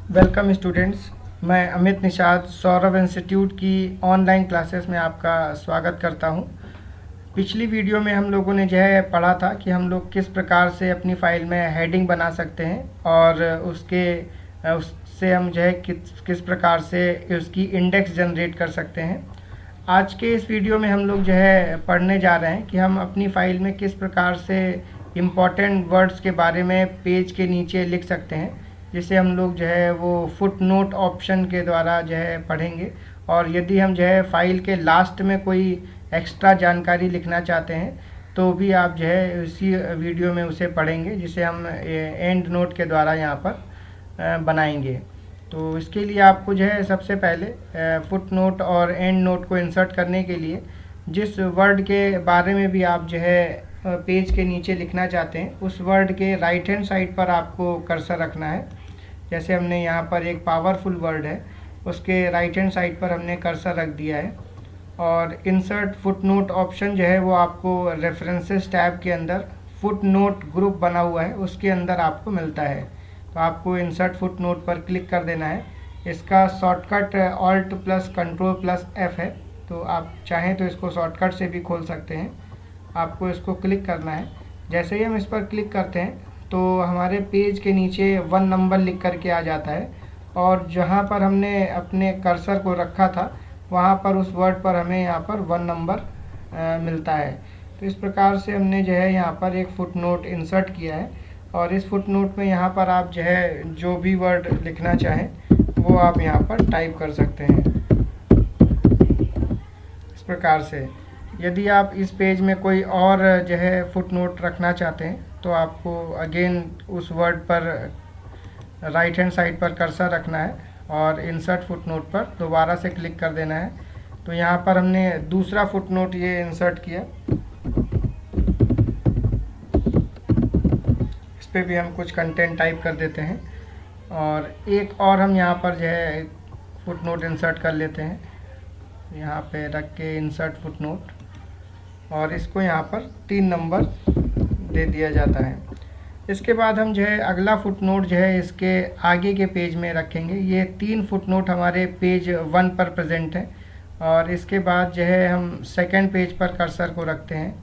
Welcome students. मैं Amit Nishad Saurabh institute की online classes में आपका स्वागत करता हूं। पिछली वीडियो में हम लोगों ने जो है पढ़ा था कि हम लोग किस प्रकार से अपनी फ़ाइल में हेडिंग बना सकते हैं और उससे हम जो है किस प्रकार से उसकी इंडेक्स जनरेट कर सकते हैं। आज के इस वीडियो में हम लोग जो है पढ़ने जा रहे हैं कि हम अपनी फ़ाइल में किस प्रकार से इम्पॉर्टेंट वर्ड्स के बारे में पेज के नीचे लिख सकते हैं, जिसे हम लोग जो है वो फुट नोट ऑप्शन के द्वारा जो है पढ़ेंगे। और यदि हम जो है फाइल के लास्ट में कोई एक्स्ट्रा जानकारी लिखना चाहते हैं तो भी आप जो है उसी वीडियो में उसे पढ़ेंगे, जिसे हम एंड नोट के द्वारा यहाँ पर बनाएंगे। तो इसके लिए आपको जो है सबसे पहले फुट नोट और एंड नोट को इंसर्ट करने के लिए जिस वर्ड के बारे में भी आप जो है पेज के नीचे लिखना चाहते हैं उस वर्ड के राइट हैंड साइड पर आपको कर्सर रखना है। जैसे हमने यहाँ पर एक पावरफुल वर्ड है, उसके राइट हैंड साइड पर हमने कर्सर रख दिया है। और इंसर्ट फुट नोट ऑप्शन जो है वो आपको रेफरेंसेस टैब के अंदर फुट नोट ग्रुप बना हुआ है उसके अंदर आपको मिलता है। तो आपको इंसर्ट फुट नोट पर क्लिक कर देना है। इसका shortcut alt plus control plus F है, तो आप चाहें तो इसको शॉर्टकट से भी खोल सकते हैं। आपको इसको क्लिक करना है। जैसे ही हम इस पर क्लिक करते हैं तो हमारे पेज के नीचे 1 नंबर लिख करके आ जाता है, और जहाँ पर हमने अपने कर्सर को रखा था वहाँ पर उस वर्ड पर हमें यहाँ पर 1 नंबर मिलता है। तो इस प्रकार से हमने जो है यहाँ पर एक फुट नोट इंसर्ट किया है, और इस फुट नोट में यहाँ पर आप जो है जो भी वर्ड लिखना चाहें वो आप यहाँ पर टाइप कर सकते हैं इस प्रकार से। यदि आप इस पेज में कोई और जो है फुट नोट रखना चाहते हैं तो आपको अगेन उस वर्ड पर राइट हैंड साइड पर कर्सर रखना है और इंसर्ट फुट नोट पर दोबारा से क्लिक कर देना है। तो यहाँ पर हमने दूसरा फुट नोट ये इंसर्ट किया। इस पर भी हम कुछ कंटेंट टाइप कर देते हैं, और एक और हम यहाँ पर जो है फुट नोट इंसर्ट कर लेते हैं। यहाँ पे रख के इंसर्ट फुट नोट, और इसको यहाँ पर 3 नंबर दे दिया जाता है। इसके बाद हम जो है अगला फुट नोट जो है इसके आगे के पेज में रखेंगे। ये 3 फुट नोट हमारे पेज 1 पर प्रेजेंट है, और इसके बाद जो है हम सेकंड पेज पर कर्सर को रखते हैं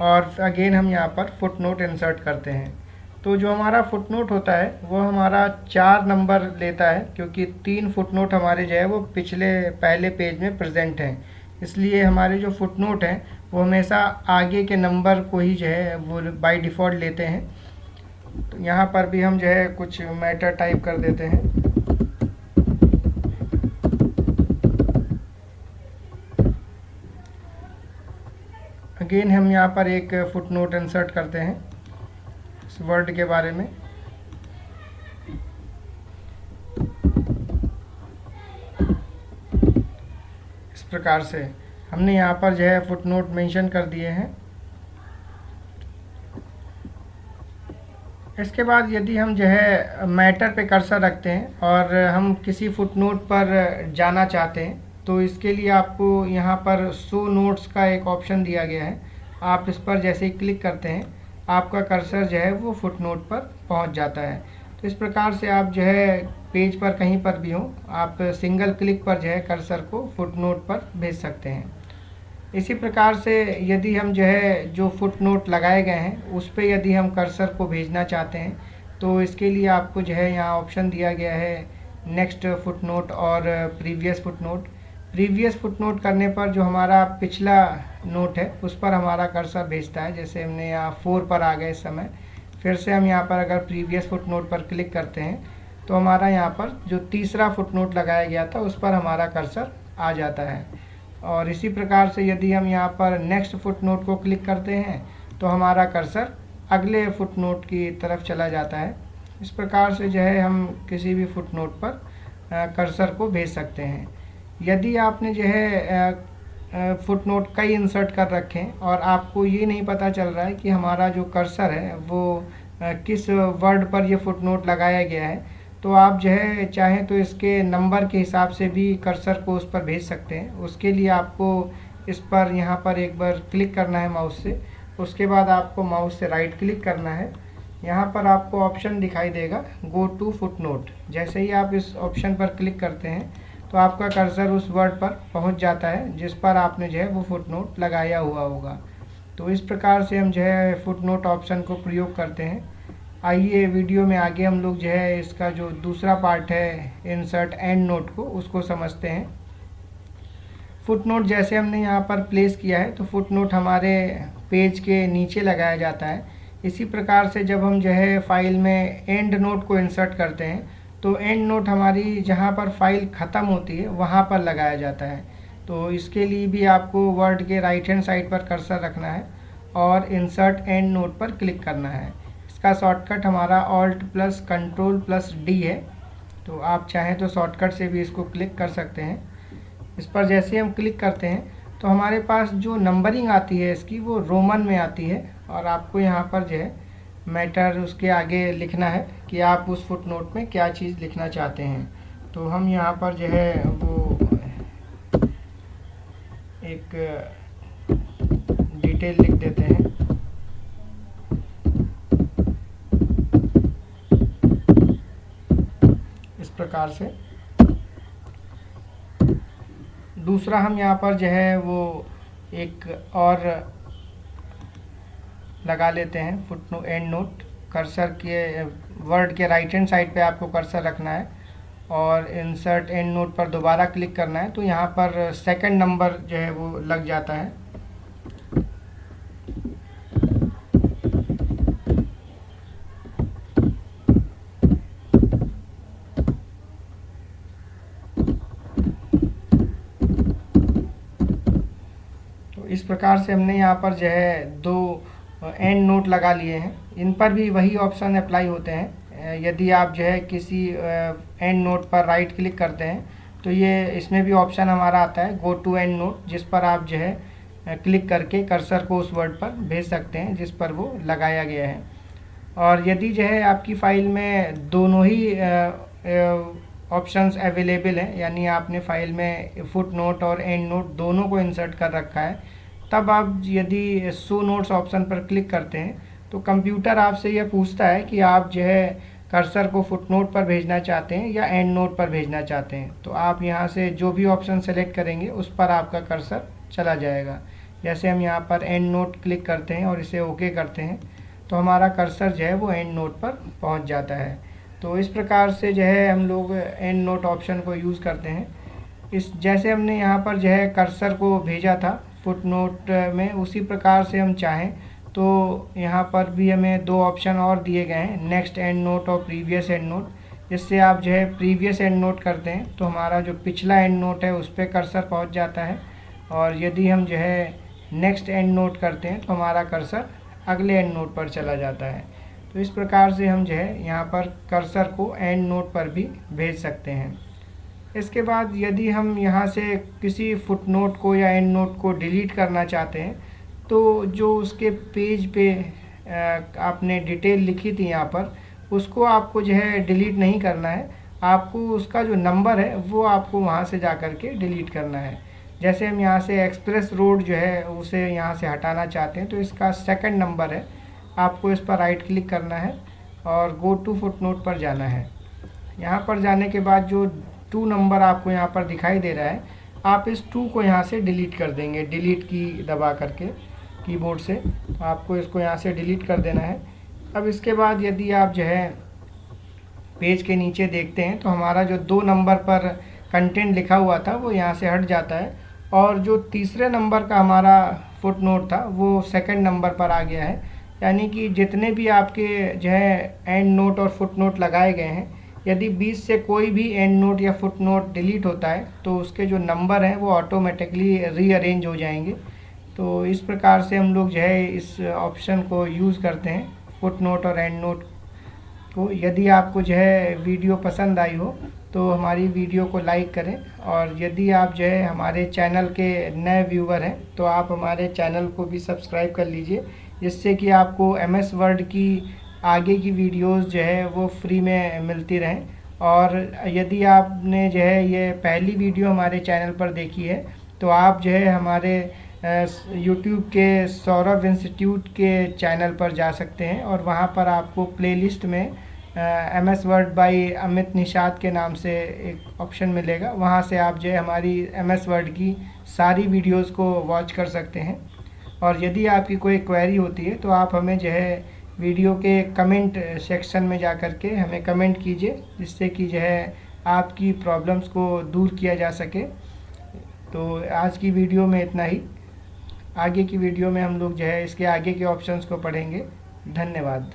और अगेन हम यहाँ पर फुट नोट इंसर्ट करते हैं। तो जो हमारा फुट नोट होता है वो हमारा 4 नंबर लेता है, क्योंकि 3 फुट नोट हमारे जो है वो पहले पेज में प्रेजेंट हैं। इसलिए हमारे जो फुट नोट हैं वो हमेशा आगे के नंबर को ही जो है वो बाय डिफ़ॉल्ट लेते हैं। तो यहाँ पर भी हम जो है कुछ मैटर टाइप कर देते हैं। अगेन हम यहाँ पर एक फुट नोट इंसर्ट करते हैं इस वर्ड के बारे में। इस प्रकार से हमने यहाँ पर जो है फुट नोट मेंशन कर दिए हैं। इसके बाद यदि हम जो है मैटर पे कर्सर रखते हैं और हम किसी फुट नोट पर जाना चाहते हैं तो इसके लिए आपको यहाँ पर शो नोट्स का एक ऑप्शन दिया गया है। आप इस पर जैसे ही क्लिक करते हैं आपका कर्सर जो है वो फुट नोट पर पहुँच जाता है। तो इस प्रकार से आप जो है पेज पर कहीं पर भी हो आप सिंगल क्लिक पर जो है कर्सर को फुट नोट पर भेज सकते हैं। इसी प्रकार से यदि हम जो है जो फुट नोट लगाए गए हैं उस पर यदि हम कर्सर को भेजना चाहते हैं तो इसके लिए आपको जो है यहाँ ऑप्शन दिया गया है नेक्स्ट फुट नोट और previous foot note. Previous foot note करने पर जो हमारा पिछला नोट है उस पर हमारा कर्सर भेजता है। जैसे हमने यहाँ 4 पर आ गए इस समय, फिर से हम यहाँ पर अगर प्रीवियस फुट नोट पर क्लिक करते हैं तो हमारा यहाँ पर जो तीसरा फुट नोट लगाया गया था उस पर हमारा कर्सर आ जाता है। और इसी प्रकार से यदि हम यहाँ पर नेक्स्ट फुट नोट को क्लिक करते हैं तो हमारा कर्सर अगले फुट नोट की तरफ चला जाता है। इस प्रकार से जो है हम किसी भी फुट नोट पर कर्सर को भेज सकते हैं। यदि आपने जो है फुट नोट कई इंसर्ट कर रखें और आपको ये नहीं पता चल रहा है कि हमारा जो कर्सर है वो किस वर्ड पर ये फुट नोट लगाया गया है, तो आप जो है चाहें तो इसके नंबर के हिसाब से भी कर्सर को उस पर भेज सकते हैं। उसके लिए आपको इस पर यहाँ पर एक बार क्लिक करना है माउस से। उसके बाद आपको माउस से राइट क्लिक करना है यहाँ पर आपको ऑप्शन दिखाई देगा गो टू फुटनोट। जैसे ही आप इस ऑप्शन पर क्लिक करते हैं तो आपका कर्सर उस वर्ड पर पहुँच जाता है जिस पर आपने जो है वो फुटनोट लगाया हुआ होगा। तो इस प्रकार से हम जो है फुटनोट ऑप्शन को प्रयोग करते हैं। आइए वीडियो में आगे हम लोग जो है इसका जो दूसरा पार्ट है इंसर्ट एंड नोट को उसको समझते हैं। फुटनोट जैसे हमने यहाँ पर प्लेस किया है तो फुटनोट हमारे पेज के नीचे लगाया जाता है। इसी प्रकार से जब हम जो है फाइल में एंड नोट को इंसर्ट करते हैं तो एंड नोट हमारी जहाँ पर फाइल ख़त्म होती है वहाँ पर लगाया जाता है। तो इसके लिए भी आपको वर्ड के राइट हैंड साइड पर कर्सर रखना है और इंसर्ट एंड नोट पर क्लिक करना है। इसका शॉर्टकट हमारा alt plus control plus D है। तो आप चाहें तो शॉर्टकट से भी इसको क्लिक कर सकते हैं। इस पर जैसे हम क्लिक करते हैं तो हमारे पास जो नंबरिंग आती है इसकी वो रोमन में आती है और आपको यहाँ पर जो है मैटर उसके आगे लिखना है कि आप उस फुटनोट में क्या चीज़ लिखना चाहते हैं। तो हम यहाँ पर जो है वो एक डिटेल लिख देते हैं। इस प्रकार से दूसरा हम यहाँ पर जो है वो एक और लगा लेते हैं फुटनोट एंड नोट। कर्सर के वर्ड के राइट हैंड साइड पे आपको कर्सर रखना है और इंसर्ट एंड नोट पर दोबारा क्लिक करना है। तो यहाँ पर सेकंड नंबर जो है वो लग जाता है। तो इस प्रकार से हमने यहाँ पर जो है दो एंड नोट लगा लिए हैं। इन पर भी वही ऑप्शन अप्लाई होते हैं। यदि आप जो है किसी एंड नोट पर राइट क्लिक करते हैं तो ये इसमें भी ऑप्शन हमारा आता है गो टू एंड नोट, जिस पर आप जो है क्लिक करके कर्सर को उस वर्ड पर भेज सकते हैं जिस पर वो लगाया गया है। और यदि जो है आपकी फ़ाइल में दोनों ही ऑप्शंस अवेलेबल हैं, यानी आपने फ़ाइल में फुट नोट और एंड नोट दोनों को इंसर्ट कर रखा है, तब आप यदि शो नोट्स ऑप्शन पर क्लिक करते हैं तो कंप्यूटर आपसे यह पूछता है कि आप जो है कर्सर को फुट नोट पर भेजना चाहते हैं या एंड नोट पर भेजना चाहते हैं। तो आप यहाँ से जो भी ऑप्शन सेलेक्ट करेंगे उस पर आपका कर्सर चला जाएगा। जैसे हम यहाँ पर एंड नोट क्लिक करते हैं और इसे ओके करते हैं तो हमारा कर्सर जो है वो एंड नोट पर पहुँच जाता है। तो इस प्रकार से जो है हम लोग एंड नोट ऑप्शन को यूज़ करते हैं। इस जैसे हमने यहाँ पर जो है कर्सर को भेजा था फुट नोट में, उसी प्रकार से हम चाहें तो यहाँ पर भी हमें दो ऑप्शन और दिए गए हैं, नेक्स्ट एंड नोट और प्रीवियस एंड नोट। जिससे आप जो है प्रीवियस एंड नोट करते हैं तो हमारा जो पिछला एंड नोट है उस पर कर्सर पहुँच जाता है, और यदि हम जो है नेक्स्ट एंड नोट करते हैं तो हमारा कर्सर अगले एंड नोट पर चला जाता है। तो इस प्रकार से हम जो है यहाँ पर कर्सर को एंड नोट पर भी भेज सकते हैं। इसके बाद यदि हम यहाँ से किसी फुट नोट को या एंड नोट को डिलीट करना चाहते हैं तो जो उसके पेज पे आपने डिटेल लिखी थी यहाँ पर, उसको आपको जो है डिलीट नहीं करना है, आपको उसका जो नंबर है वो आपको वहाँ से जा कर के डिलीट करना है। जैसे हम यहाँ से एक्सप्रेस रोड जो है उसे यहाँ से हटाना चाहते हैं तो इसका सेकंड नंबर है, आपको इस पर राइट क्लिक करना है और गो टू फुट नोट पर जाना है। यहाँ पर जाने के बाद जो 2 नंबर आपको यहाँ पर दिखाई दे रहा है, आप इस 2 को यहाँ से डिलीट कर देंगे, डिलीट की दबा करके कीबोर्ड से। तो आपको इसको यहाँ से डिलीट कर देना है। अब इसके बाद यदि आप जो है पेज के नीचे देखते हैं तो हमारा जो 2 नंबर पर कंटेंट लिखा हुआ था वो यहाँ से हट जाता है, और जो तीसरे नंबर का हमारा फुट नोट था वो सेकंड नंबर पर आ गया है। यानी कि जितने भी आपके जो है एंड नोट और फुट नोट लगाए गए हैं, यदि बीच से कोई भी एंड नोट या फुट नोट डिलीट होता है तो उसके जो नंबर हैं वो ऑटोमेटिकली रीअरेंज हो जाएंगे। तो इस प्रकार से हम लोग जो है इस ऑप्शन को यूज़ करते हैं फुट नोट और एंड नोट को। यदि आपको जो है वीडियो पसंद आई हो तो हमारी वीडियो को लाइक करें, और यदि आप जो है हमारे चैनल के नए व्यूवर हैं तो आप हमारे चैनल को भी सब्सक्राइब कर लीजिए, जिससे कि आपको MS वर्ड की आगे की वीडियोस जो है वो फ्री में मिलती रहें। और यदि आपने जो है ये पहली वीडियो हमारे चैनल पर देखी है तो आप जो है हमारे यूट्यूब के सौरभ इंस्टीट्यूट के चैनल पर जा सकते हैं और वहाँ पर आपको प्लेलिस्ट में MS word by Amit Nishad के नाम से एक ऑप्शन मिलेगा। वहाँ से आप जो है हमारी MS वर्ड की सारी वीडियोस को वॉच कर सकते हैं। और यदि आपकी कोई क्वेरी होती है तो आप हमें जो है वीडियो के कमेंट सेक्शन में जा कर के हमें कमेंट कीजिए, जिससे कि जो है आपकी प्रॉब्लम्स को दूर किया जा सके। तो आज की वीडियो में इतना ही। आगे की वीडियो में हम लोग जो है इसके आगे के ऑप्शंस को पढ़ेंगे। धन्यवाद।